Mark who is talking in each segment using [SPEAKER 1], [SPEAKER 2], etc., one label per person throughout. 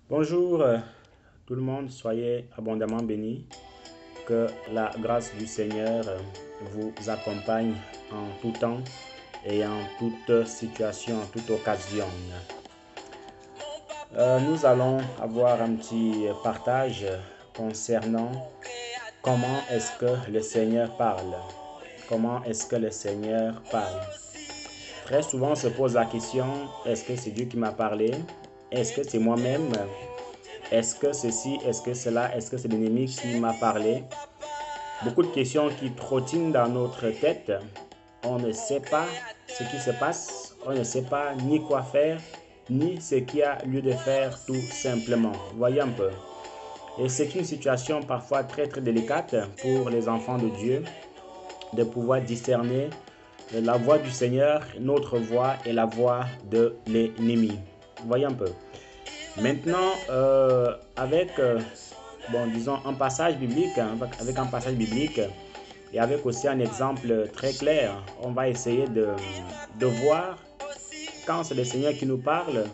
[SPEAKER 1] Bonjour tout le monde, soyez abondamment bénis. Que la grâce du Seigneur vous accompagne en tout temps et en toute situation, en toute occasion. Nous allons avoir un petit partage concernant comment est-ce que le Seigneur parle. Comment est-ce que le Seigneur parle? Très souvent on se pose la question, est-ce que c'est Dieu qui m'a parlé? Est-ce que c'est moi-même? Est-ce que ceci, est-ce que cela, est-ce que c'est l'ennemi qui m'a parlé? Beaucoup de questions qui trottinent dans notre tête. On ne sait pas ce qui se passe, on ne sait pas ni quoi faire, ni ce qu'il y a lieu de faire tout simplement. Voyez un peu. Et c'est une situation parfois très très délicate pour les enfants de Dieu de pouvoir discerner la voix du Seigneur, notre voix et la voix de l'ennemi. Voyez un peu. Maintenant, disons, un passage biblique, avec un passage biblique et avec aussi un exemple très clair, on va essayer de voir quand c'est le Seigneur qui nous parle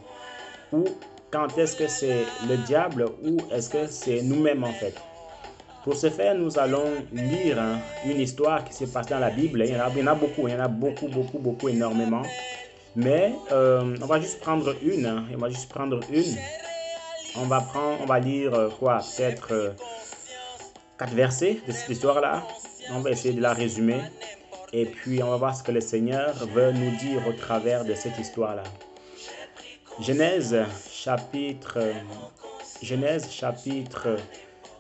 [SPEAKER 1] ou quand est-ce que c'est le diable ou est-ce que c'est nous-mêmes en fait. Pour ce faire, nous allons lire une histoire qui s'est passée dans la Bible. Il y en a beaucoup, énormément. Mais on va juste prendre une. On va juste prendre une. On va lire peut-être 4 versets de cette histoire-là. On va essayer de la résumer. Et puis, on va voir ce que le Seigneur veut nous dire au travers de cette histoire-là. Genèse chapitre, Genèse chapitre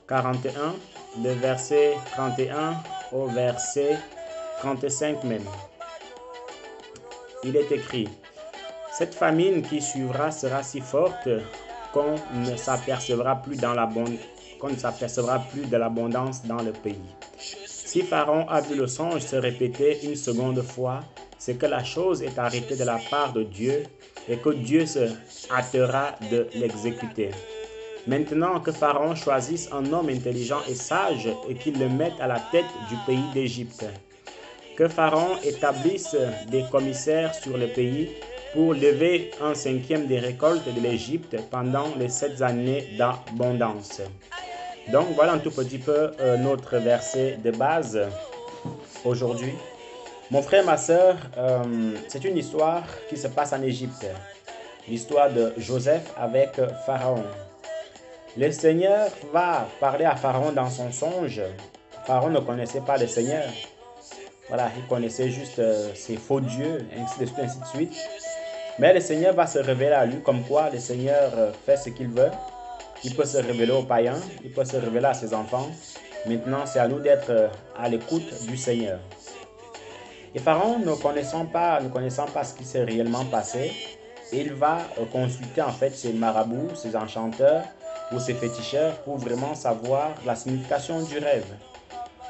[SPEAKER 1] 41, le verset 31 au verset 35 même. Il est écrit: cette famine qui suivra sera si forte qu'on ne s'apercevra plus de l'abondance dans le pays. Si Pharaon a vu le songe se répéter une seconde fois, c'est que la chose est arrêtée de la part de Dieu et que Dieu se hâtera de l'exécuter. Maintenant que Pharaon choisisse un homme intelligent et sage et qu'il le mette à la tête du pays d'Égypte. Que Pharaon établisse des commissaires sur le pays pour lever un cinquième des récoltes de l'Égypte pendant les 7 années d'abondance. Donc voilà un tout petit peu notre verset de base aujourd'hui. Mon frère, ma soeur, c'est une histoire qui se passe en Égypte. L'histoire de Joseph avec Pharaon. Le Seigneur va parler à Pharaon dans son songe. Pharaon ne connaissait pas le Seigneur. Voilà, il connaissait juste ses faux dieux, ainsi de suite. Mais le Seigneur va se révéler à lui comme quoi le Seigneur fait ce qu'il veut. Il peut se révéler aux païens, il peut se révéler à ses enfants. Maintenant, c'est à nous d'être à l'écoute du Seigneur. Et Pharaon, ne connaissant pas ce qui s'est réellement passé, il va consulter en fait ses marabouts, ses enchanteurs ou ses féticheurs pour vraiment savoir la signification du rêve.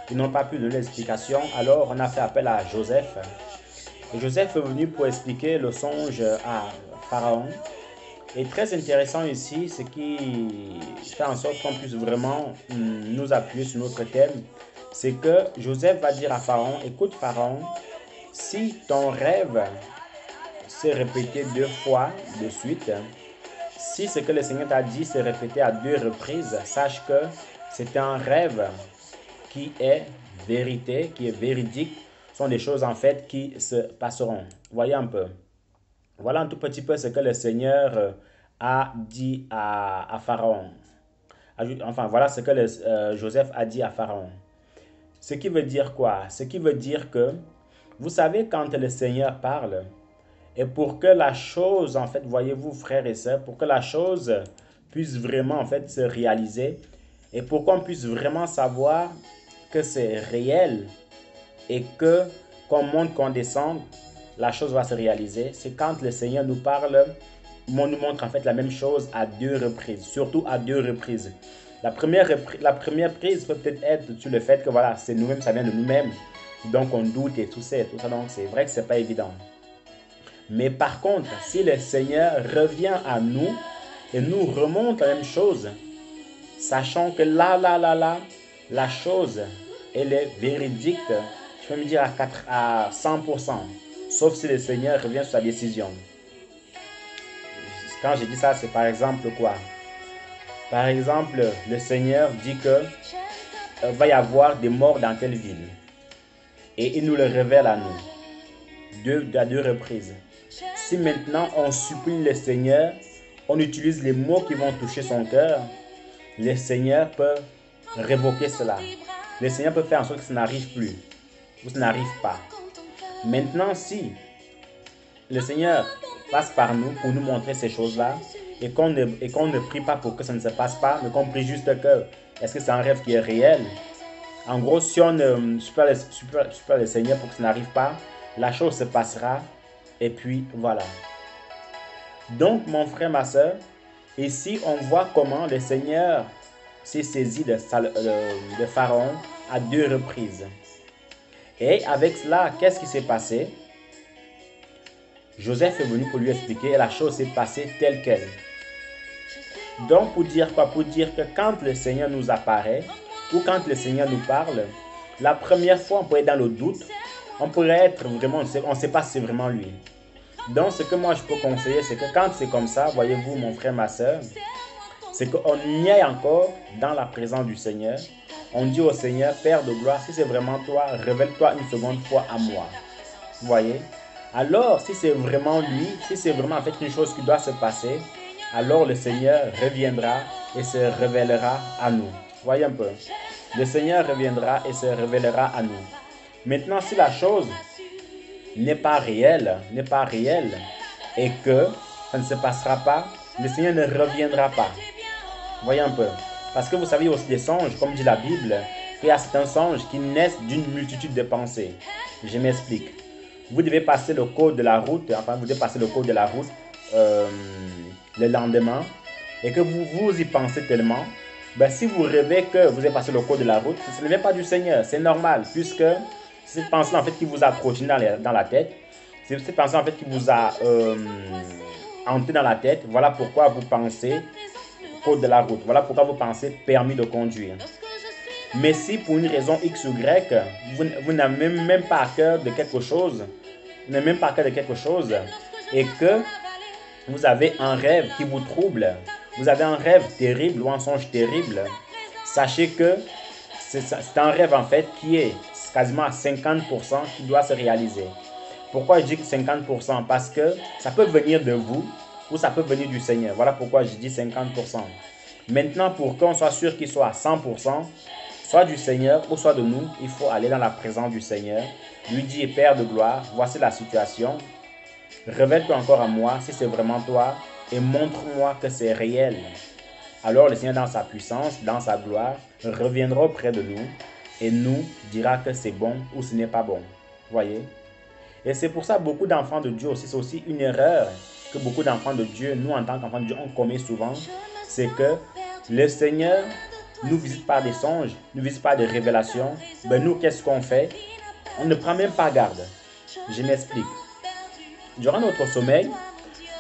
[SPEAKER 1] Ils n'ont pas pu donner l'explication, alors on a fait appel à Joseph. Et Joseph est venu pour expliquer le songe à Pharaon. Et très intéressant ici, ce qui fait en sorte qu'on puisse vraiment nous appuyer sur notre thème, c'est que Joseph va dire à Pharaon: écoute Pharaon, si ton rêve s'est répété 2 fois de suite, si ce que le Seigneur t'a dit s'est répété à 2 reprises, sache que c'est un rêve qui est vérité, qui est véridique, sont des choses en fait qui se passeront. Voyez un peu. Voilà un tout petit peu ce que le Seigneur a dit à Pharaon. Enfin, voilà ce que Joseph a dit à Pharaon. Ce qui veut dire quoi? Ce qui veut dire que, vous savez, quand le Seigneur parle, et pour que la chose, en fait, voyez-vous, frères et sœurs, pour que la chose puisse vraiment, en fait, se réaliser, et pour qu'on puisse vraiment savoir que c'est réel, et que, qu'on monte, qu'on descende, la chose va se réaliser. C'est quand le Seigneur nous parle, nous montre en fait la même chose à 2 reprises, surtout à 2 reprises. La première prise peut peut-être être sur le fait que voilà, c'est nous-mêmes, ça vient de nous-mêmes. Donc on doute et tout ça, donc c'est vrai que c'est pas évident. Mais par contre, si le Seigneur revient à nous et nous remonte la même chose, sachant que là, la chose, elle est véridique, je peux me dire à 100%, sauf si le Seigneur revient sur sa décision. Quand je dis ça, c'est par exemple quoi? Par exemple, le Seigneur dit que va y avoir des morts dans telle ville. Et il nous le révèle à nous, à deux reprises. Si maintenant on supplie le Seigneur, on utilise les mots qui vont toucher son cœur, le Seigneur peut révoquer cela. Le Seigneur peut faire en sorte que ça n'arrive plus, ou ça n'arrive pas. Maintenant, si le Seigneur passe par nous pour nous montrer ces choses-là, et qu'on ne prie pas pour que ça ne se passe pas, mais qu'on prie juste que, est-ce que c'est un rêve qui est réel? En gros, si on supplie le Seigneur pour que ça n'arrive pas, la chose se passera, et puis voilà. Donc, mon frère, ma soeur, ici, on voit comment le Seigneur s'est saisi de Pharaon à deux reprises. Et avec cela, qu'est-ce qui s'est passé? Joseph est venu pour lui expliquer et la chose s'est passée telle qu'elle. Donc, pour dire quoi? Pour dire que quand le Seigneur nous apparaît ou quand le Seigneur nous parle, la première fois, on pourrait être dans le doute, on pourrait être vraiment, on ne sait pas si c'est vraiment lui. Donc, ce que moi je peux conseiller, c'est que quand c'est comme ça, voyez-vous, mon frère, ma soeur, c'est qu'on y est encore dans la présence du Seigneur. On dit au Seigneur, Père de gloire, si c'est vraiment toi, révèle-toi une seconde fois à moi. Vous voyez? Alors, si c'est vraiment lui, si c'est vraiment en fait une chose qui doit se passer, alors le Seigneur reviendra et se révélera à nous. Voyez un peu. Le Seigneur reviendra et se révélera à nous. Maintenant, si la chose n'est pas réelle, et que ça ne se passera pas, le Seigneur ne reviendra pas. Voyez un peu. Parce que vous savez aussi des songes, comme dit la Bible, qu'il y a certains songes qui naissent d'une multitude de pensées. Je m'explique. Vous devez passer le code de la route, le lendemain, et que vous y pensez tellement, si vous rêvez que vous avez passé le code de la route, ce ne vient pas du Seigneur, c'est normal, puisque c'est cette pensée en fait qui vous a trottiné dans la tête, c'est cette pensée en fait qui vous a hanté dans la tête, voilà pourquoi vous pensez code de la route, voilà pourquoi vous pensez permis de conduire. Mais si pour une raison X ou Y, vous n'avez même pas à cœur de quelque chose, et que vous avez un rêve qui vous trouble, vous avez un rêve terrible ou un songe terrible, sachez que c'est un rêve en fait qui est quasiment à 50% qui doit se réaliser. Pourquoi je dis que 50%? Parce que ça peut venir de vous ou ça peut venir du Seigneur. Voilà pourquoi je dis 50%. Maintenant, pour qu'on soit sûr qu'il soit à 100%, soit du Seigneur ou soit de nous, il faut aller dans la présence du Seigneur, lui dire, Père de gloire, voici la situation, révèle-toi encore à moi si c'est vraiment toi et montre-moi que c'est réel. Alors le Seigneur dans sa puissance, dans sa gloire, reviendra auprès de nous et nous dira que c'est bon ou ce n'est pas bon. Voyez? Et c'est pour ça que beaucoup d'enfants de Dieu aussi, c'est aussi une erreur que beaucoup d'enfants de Dieu, nous en tant qu'enfants de Dieu, on commet souvent, c'est que le Seigneur nous visite par des songes, nous visite par des révélations. Nous, qu'est-ce qu'on fait? On ne prend même pas garde. Je m'explique. Durant notre sommeil,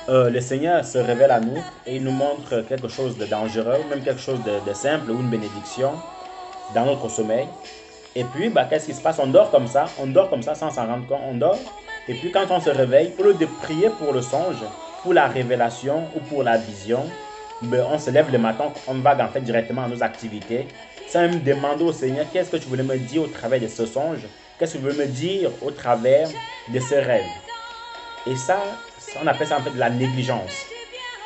[SPEAKER 1] le Seigneur se révèle à nous et il nous montre quelque chose de dangereux, ou même quelque chose de simple ou une bénédiction dans notre sommeil. Et puis, qu'est-ce qui se passe? On dort comme ça sans s'en rendre compte, on dort. Et puis, quand on se réveille, au lieu de prier pour le songe, pour la révélation ou pour la vision, on se lève le matin, on va en fait directement à nos activités, sans même demander au Seigneur, qu'est-ce que tu voulais me dire au travers de ce songe? Qu'est-ce que tu voulais me dire au travers de ce rêve? Et ça, on appelle ça en fait de la négligence.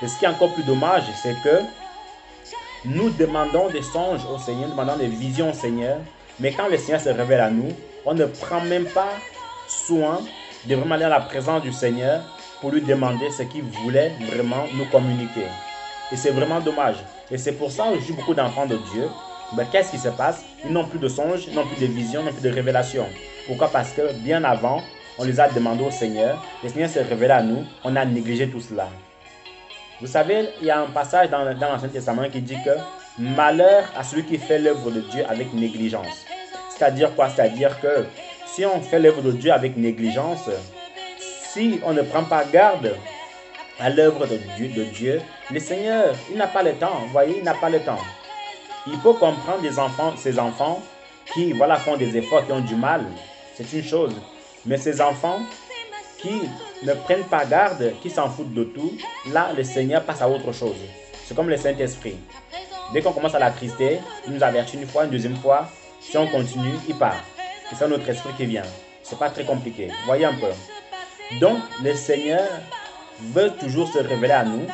[SPEAKER 1] Et ce qui est encore plus dommage, c'est que nous demandons des songes au Seigneur, nous demandons des visions au Seigneur, mais quand le Seigneur se révèle à nous, on ne prend même pas soin de vraiment aller dans la présence du Seigneur pour lui demander ce qu'il voulait vraiment nous communiquer. Et c'est vraiment dommage. Et c'est pour ça que je dis beaucoup d'enfants de Dieu, qu'est-ce qui se passe? Ils n'ont plus de songes, ils n'ont plus de visions, ils n'ont plus de révélations. Pourquoi? Parce que bien avant, on les a demandés au Seigneur, le Seigneur s'est révélé à nous, on a négligé tout cela. Vous savez, il y a un passage dans l'Ancien Testament qui dit que malheur à celui qui fait l'œuvre de Dieu avec négligence. C'est-à-dire quoi? C'est-à-dire que si on fait l'œuvre de Dieu avec négligence, si on ne prend pas garde à l'œuvre de Dieu, le Seigneur, il n'a pas le temps. Vous voyez, il n'a pas le temps. Il faut comprendre ces enfants qui font des efforts, qui ont du mal. C'est une chose. Mais ces enfants qui ne prennent pas garde, qui s'en foutent de tout, là, le Seigneur passe à autre chose. C'est comme le Saint-Esprit. Dès qu'on commence à l'attrister, il nous avertit une fois, une deuxième fois. Si on continue, il part. Et c'est notre esprit qui vient. C'est pas très compliqué. Voyez un peu. Donc, le Seigneur veut toujours se révéler à nous.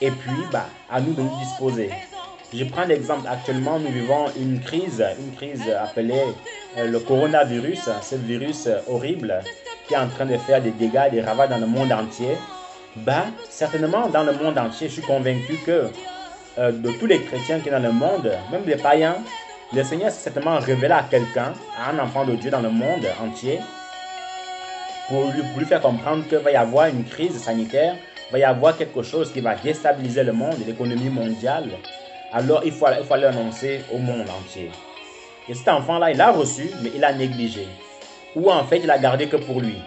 [SPEAKER 1] Et puis, à nous de nous disposer. Je prends l'exemple. Actuellement, nous vivons une crise appelée le coronavirus. Ce virus horrible qui est en train de faire des dégâts, des ravages dans le monde entier. Certainement, dans le monde entier, je suis convaincu que de tous les chrétiens qui sont dans le monde, même les païens, le Seigneur s'est certainement révélé à quelqu'un, à un enfant de Dieu dans le monde entier, pour lui faire comprendre qu'il va y avoir une crise sanitaire, il va y avoir quelque chose qui va déstabiliser le monde, l'économie mondiale. Alors il faut l'annoncer au monde entier. Et cet enfant-là, il l'a reçu, mais il a négligé. Ou en fait, il a gardé que pour lui.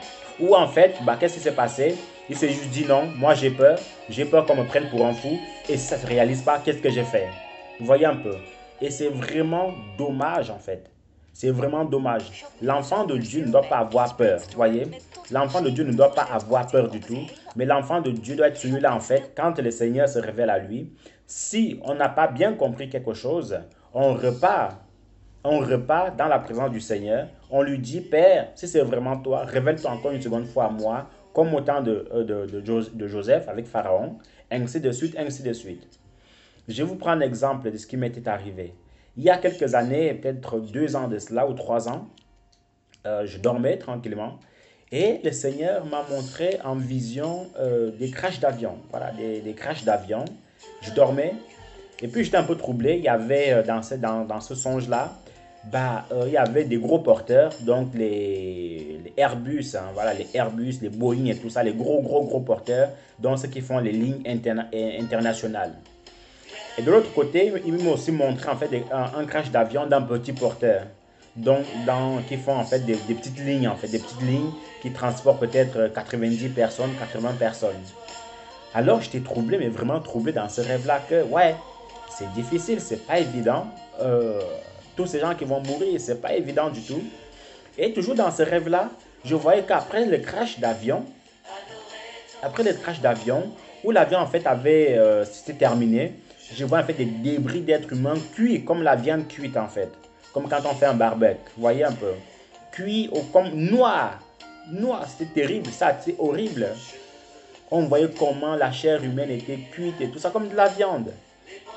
[SPEAKER 1] Ou en fait, qu'est-ce qui s'est passé? Il s'est juste dit non, moi j'ai peur qu'on me prenne pour un fou. Et si ça ne se réalise pas, qu'est-ce que j'ai fait? Vous voyez un peu. Et c'est vraiment dommage en fait. C'est vraiment dommage. L'enfant de Dieu ne doit pas avoir peur. Vous voyez? L'enfant de Dieu ne doit pas avoir peur du tout. Mais l'enfant de Dieu doit être celui-là en fait, quand le Seigneur se révèle à lui. Si on n'a pas bien compris quelque chose, on repart dans la présence du Seigneur. On lui dit, Père, si c'est vraiment toi, révèle-toi encore une seconde fois à moi, comme au temps de Joseph avec Pharaon, ainsi de suite, ainsi de suite. Je vais vous prendre l'exemple de ce qui m'était arrivé. Il y a quelques années, peut-être 2 ans de cela ou 3 ans, je dormais tranquillement et le Seigneur m'a montré en vision des crashs d'avion. Voilà, des crashs d'avion. Je dormais et puis j'étais un peu troublé. Il y avait dans ce songe-là, il y avait des gros porteurs, donc les Airbus, voilà, les Airbus, les Boeing et tout ça, les gros porteurs, donc ceux qui font les lignes internationales. Et de l'autre côté, il m'a aussi montré en fait un crash d'avion d'un petit porteur, donc qui font en fait des petites lignes, des petites lignes qui transportent peut-être 90 personnes, 80 personnes. Alors j'étais troublé, mais vraiment troublé dans ce rêve-là que ouais, c'est difficile, c'est pas évident. Tous ces gens qui vont mourir, c'est pas évident du tout. Et toujours dans ce rêve-là, je voyais qu'après le crash d'avion, où l'avion en fait c'était terminé, je vois en fait des débris d'êtres humains cuits, comme la viande cuite en fait. Comme quand on fait un barbecue, vous voyez un peu. Cuit comme noir. Noir, c'était terrible, ça, c'est horrible. On voyait comment la chair humaine était cuite et tout ça, comme de la viande.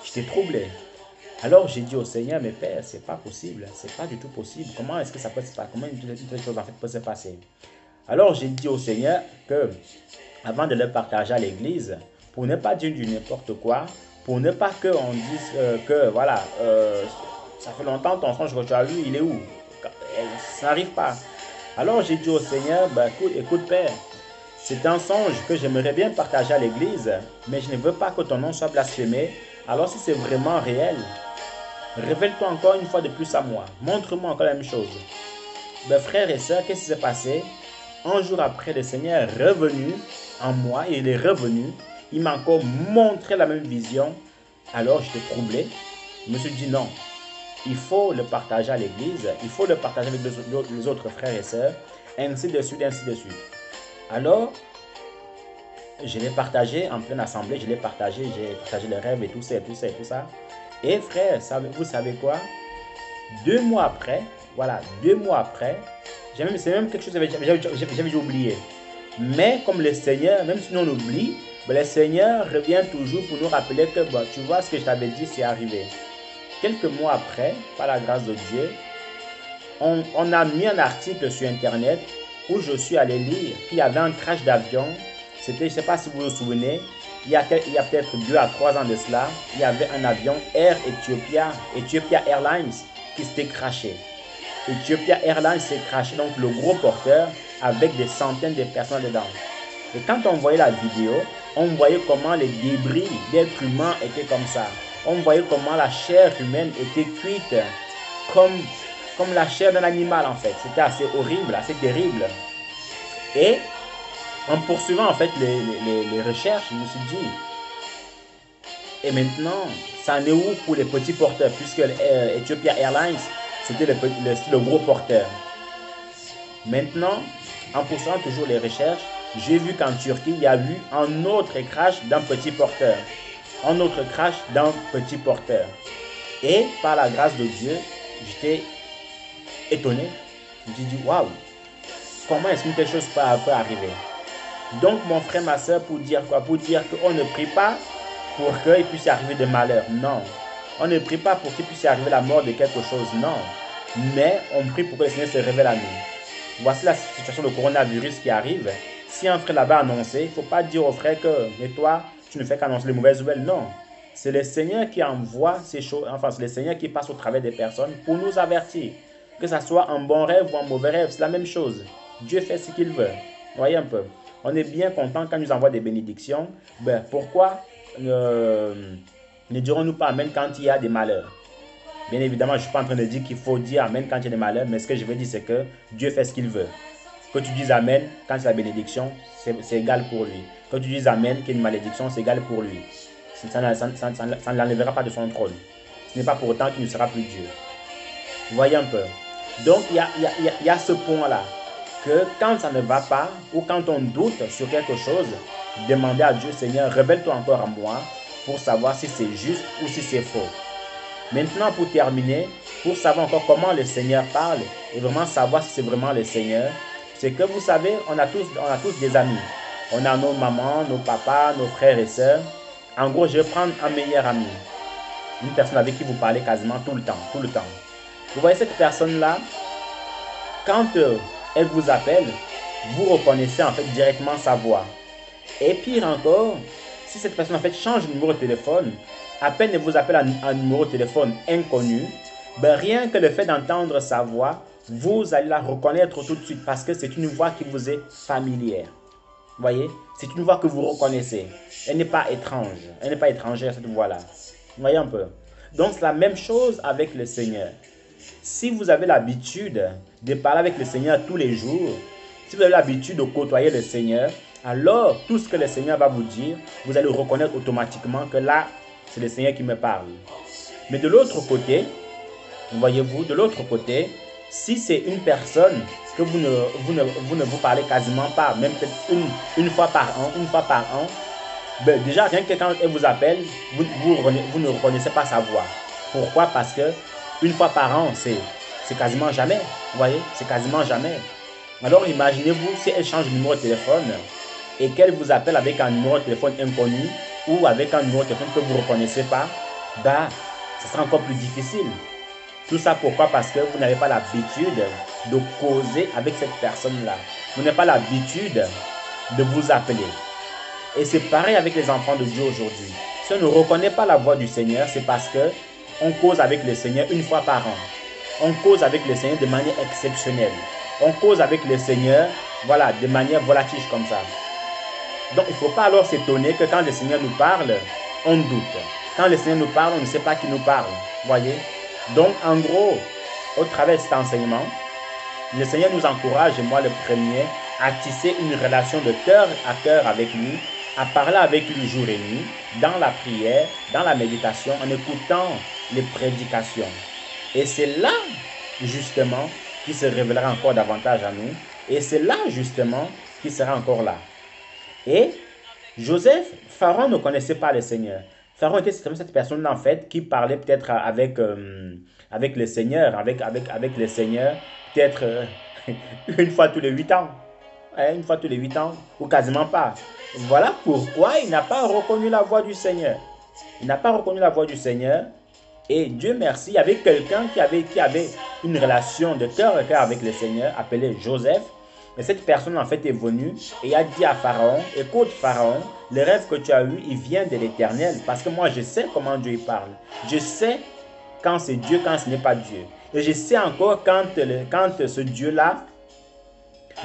[SPEAKER 1] J'étais troublé. Alors j'ai dit au Seigneur, mais Père, c'est pas possible, c'est pas du tout possible. Comment est-ce que ça peut se passer? Comment une telle chose en fait peut se passer? Alors j'ai dit au Seigneur que, avant de le partager à l'église, pour ne pas dire du n'importe quoi, pour ne pas qu'on dise que voilà, ça fait longtemps ton songe que tu as lu, il est où? Ça n'arrive pas. Alors j'ai dit au Seigneur, écoute Père, c'est un songe que j'aimerais bien partager à l'église, mais je ne veux pas que ton nom soit blasphémé. Alors si c'est vraiment réel, révèle-toi encore une fois de plus à moi. Montre-moi encore la même chose. Frères et sœurs, qu'est-ce qui s'est passé? Un jour après, le Seigneur est revenu en moi, il est revenu. Il m'a encore montré la même vision. Alors j'étais troublé. Je me suis dit non, il faut le partager à l'église, il faut le partager avec les autres frères et sœurs, ainsi de suite, ainsi de suite. Alors, je l'ai partagé en pleine assemblée, j'ai partagé le rêve et tout ça, et tout ça, et tout ça. Et frère, vous savez quoi? 2 mois après, voilà, 2 mois après, c'est même quelque chose que j'avais oublié. Mais comme le Seigneur, même si on oublie, le Seigneur revient toujours pour nous rappeler que tu vois ce que je t'avais dit, c'est arrivé. Quelques mois après, par la grâce de Dieu, on a mis un article sur Internet où je suis allé lire qu'il y avait un crash d'avion. C'était, je ne sais pas si vous vous souvenez, il y a peut-être 2 à 3 ans de cela, il y avait un avion Air Ethiopia Airlines qui s'était crashé. Ethiopia Airlines s'est crashé, donc le gros porteur avec des centaines de personnes dedans. Et quand on voyait la vidéo, on voyait comment les débris d'êtres humains étaient comme ça. On voyait comment la chair humaine était cuite comme la chair d'un animal en fait. C'était assez horrible, assez terrible. Et en poursuivant en fait les recherches, je me suis dit, et maintenant, ça en est où pour les petits porteurs, puisque Ethiopia Airlines, c'était le gros porteur. Maintenant, en poursuivant toujours les recherches, j'ai vu qu'en Turquie, il y a eu un autre crash d'un petit porteur. un autre crash d'un petit porteur. Et par la grâce de Dieu, j'étais étonné. J'ai dit, waouh, comment est-ce qu'une telle chose peut arriver? Donc, mon frère, ma soeur, pour dire quoi? Pour dire qu'on ne prie pas pour qu'il puisse y arriver des malheurs. Non. On ne prie pas pour qu'il puisse y arriver la mort de quelque chose. Non. Mais on prie pour que le Seigneur se révèle à nous. Voici la situation de coronavirus qui arrive. Si un frère là-bas a annoncé, il ne faut pas dire au frère que, mais toi, tu ne fais qu'annoncer les mauvaises nouvelles. Non. C'est le Seigneur qui envoie ces choses, enfin, c'est le Seigneur qui passe au travers des personnes pour nous avertir. Que ce soit un bon rêve ou un mauvais rêve, c'est la même chose. Dieu fait ce qu'il veut. Voyez un peu. On est bien content quand il nous envoie des bénédictions. Ben, pourquoi ne dirons-nous pas Amen quand il y a des malheurs? Bien évidemment, je ne suis pas en train de dire qu'il faut dire Amen quand il y a des malheurs, mais ce que je veux dire, c'est que Dieu fait ce qu'il veut. Que tu dises Amen quand c'est la bénédiction, c'est égal pour lui. Que tu dises Amen qu'il y a une malédiction, c'est égal pour lui. Ça ne l'enlèvera pas de son trône. Ce n'est pas pour autant qu'il ne sera plus Dieu. Voyez un peu. Donc, il y a ce point-là. Que quand ça ne va pas, ou quand on doute sur quelque chose, demandez à Dieu, Seigneur, révèle-toi encore à moi, pour savoir si c'est juste ou si c'est faux. Maintenant, pour terminer, pour savoir encore comment le Seigneur parle, et vraiment savoir si c'est vraiment le Seigneur, c'est que vous savez, on a tous des amis. On a nos mamans, nos papas, nos frères et sœurs. En gros, je vais prendre un meilleur ami. Une personne avec qui vous parlez quasiment tout le temps, tout le temps. Vous voyez cette personne-là, quand elle vous appelle, vous reconnaissez en fait directement sa voix. Et pire encore, si cette personne en fait change de numéro de téléphone, à peine elle vous appelle un numéro de téléphone inconnu, ben rien que le fait d'entendre sa voix, vous allez la reconnaître tout de suite parce que c'est une voix qui vous est familière. Vous voyez, c'est une voix que vous reconnaissez. Elle n'est pas étrange. Elle n'est pas étrangère cette voix-là. Vous voyez un peu. Donc c'est la même chose avec le Seigneur. Si vous avez l'habitude de parler avec le Seigneur tous les jours, si vous avez l'habitude de côtoyer le Seigneur, alors tout ce que le Seigneur va vous dire, vous allez reconnaître automatiquement que là, c'est le Seigneur qui me parle. Mais de l'autre côté, voyez-vous, de l'autre côté, si c'est une personne que vous ne vous parlez quasiment pas, même peut-être une fois par an, ben déjà, rien que quand elle vous appelle, vous ne reconnaissez pas sa voix. Pourquoi? Parce que une fois par an, c'est quasiment jamais. Vous voyez, c'est quasiment jamais. Alors imaginez-vous si elle change de numéro de téléphone et qu'elle vous appelle avec un numéro de téléphone inconnu ou avec un numéro de téléphone que vous ne reconnaissez pas, bah, ce sera encore plus difficile. Tout ça pourquoi? Parce que vous n'avez pas l'habitude de causer avec cette personne-là. Vous n'avez pas l'habitude de vous appeler. Et c'est pareil avec les enfants de Dieu aujourd'hui. Si on ne reconnaît pas la voix du Seigneur, c'est parce que on cause avec le Seigneur une fois par an. On cause avec le Seigneur de manière exceptionnelle. On cause avec le Seigneur, voilà, de manière volatile comme ça. Donc, il ne faut pas alors s'étonner que quand le Seigneur nous parle, on doute. Quand le Seigneur nous parle, on ne sait pas qui nous parle. Voyez? Donc, en gros, au travers de cet enseignement, le Seigneur nous encourage, et moi le premier, à tisser une relation de cœur à cœur avec lui, à parler avec lui jour et nuit, dans la prière, dans la méditation, en écoutant les prédications. Et c'est là, justement, qu'il se révélera encore davantage à nous. Et c'est là, justement, qu'il sera encore là. Et Joseph, Pharaon ne connaissait pas le Seigneur. Pharaon était cette personne-là, en fait, qui parlait peut-être avec le Seigneur, avec le Seigneur, peut-être une fois tous les 8 ans. Une fois tous les 8 ans, ou quasiment pas. Voilà pourquoi il n'a pas reconnu la voix du Seigneur. Il n'a pas reconnu la voix du Seigneur. Et Dieu merci, il y avait quelqu'un qui avait une relation de cœur à cœur avec le Seigneur, appelé Joseph. Et cette personne en fait est venue et a dit à Pharaon, écoute Pharaon, le rêve que tu as eu, il vient de l'Éternel. Parce que moi je sais comment Dieu parle. Je sais quand c'est Dieu, quand ce n'est pas Dieu. Et je sais encore quand ce Dieu-là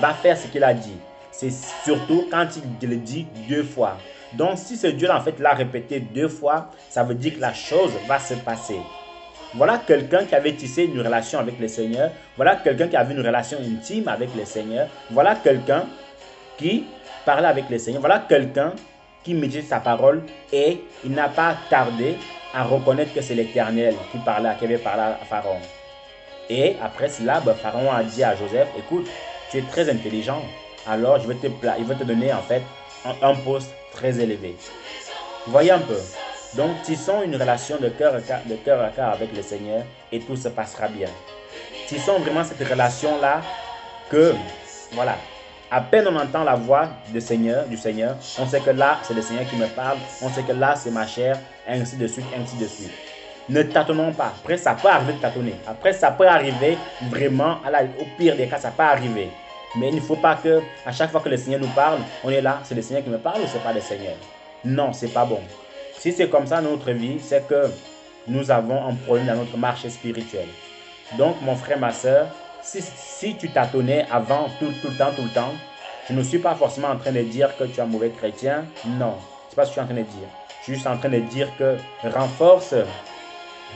[SPEAKER 1] va faire ce qu'il a dit. C'est surtout quand il le dit 2 fois. Donc si ce Dieu-là en fait l'a répété 2 fois, ça veut dire que la chose va se passer. Voilà quelqu'un qui avait tissé une relation avec le Seigneur. Voilà quelqu'un qui avait une relation intime avec le Seigneur. Voilà quelqu'un qui parlait avec le Seigneur. Voilà quelqu'un qui méditait sa parole et il n'a pas tardé à reconnaître que c'est l'Éternel qui avait parlé à Pharaon. Et après cela, Pharaon a dit à Joseph, écoute, tu es très intelligent, alors il va te donner en fait un poste très élevé. Voyez un peu. Donc, tissons une relation de cœur à cœur avec le Seigneur et tout se passera bien. Tissons vraiment cette relation-là que, voilà, à peine on entend la voix du Seigneur, on sait que là, c'est le Seigneur qui me parle, on sait que là, c'est ma chair, ainsi de suite, ainsi de suite. Ne tâtonnons pas. Après, ça peut arriver de tâtonner. Après, ça peut arriver vraiment, au pire des cas, ça peut arriver. Mais il ne faut pas que, à chaque fois que le Seigneur nous parle, on est là, c'est le Seigneur qui me parle ou c'est pas le Seigneur? Non, c'est pas bon. Si c'est comme ça dans notre vie, c'est que nous avons un problème dans notre marche spirituelle. Donc, mon frère, ma soeur, si tu tâtonnais avant tout le temps, je ne suis pas forcément en train de dire que tu es un mauvais chrétien. Non, c'est pas ce que je suis en train de dire. Je suis juste en train de dire que renforce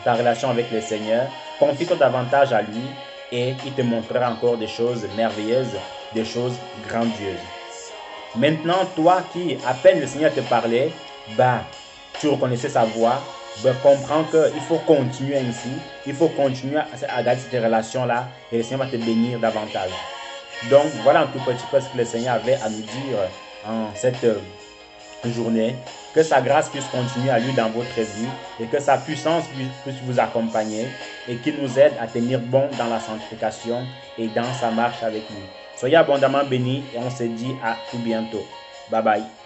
[SPEAKER 1] ta relation avec le Seigneur, confie-toi davantage à lui et il te montrera encore des choses merveilleuses, des choses grandioses. Maintenant, toi qui, à peine le Seigneur te parlait, tu reconnaissais sa voix, comprends qu'il faut continuer ainsi, il faut continuer à garder cette relation-là et le Seigneur va te bénir davantage. Donc, voilà un tout petit peu ce que le Seigneur avait à nous dire en cette journée. Que sa grâce puisse continuer à lui dans votre vie et que sa puissance puisse vous accompagner et qu'il nous aide à tenir bon dans la sanctification et dans sa marche avec lui. Soyez abondamment bénis et on se dit à tout bientôt. Bye bye.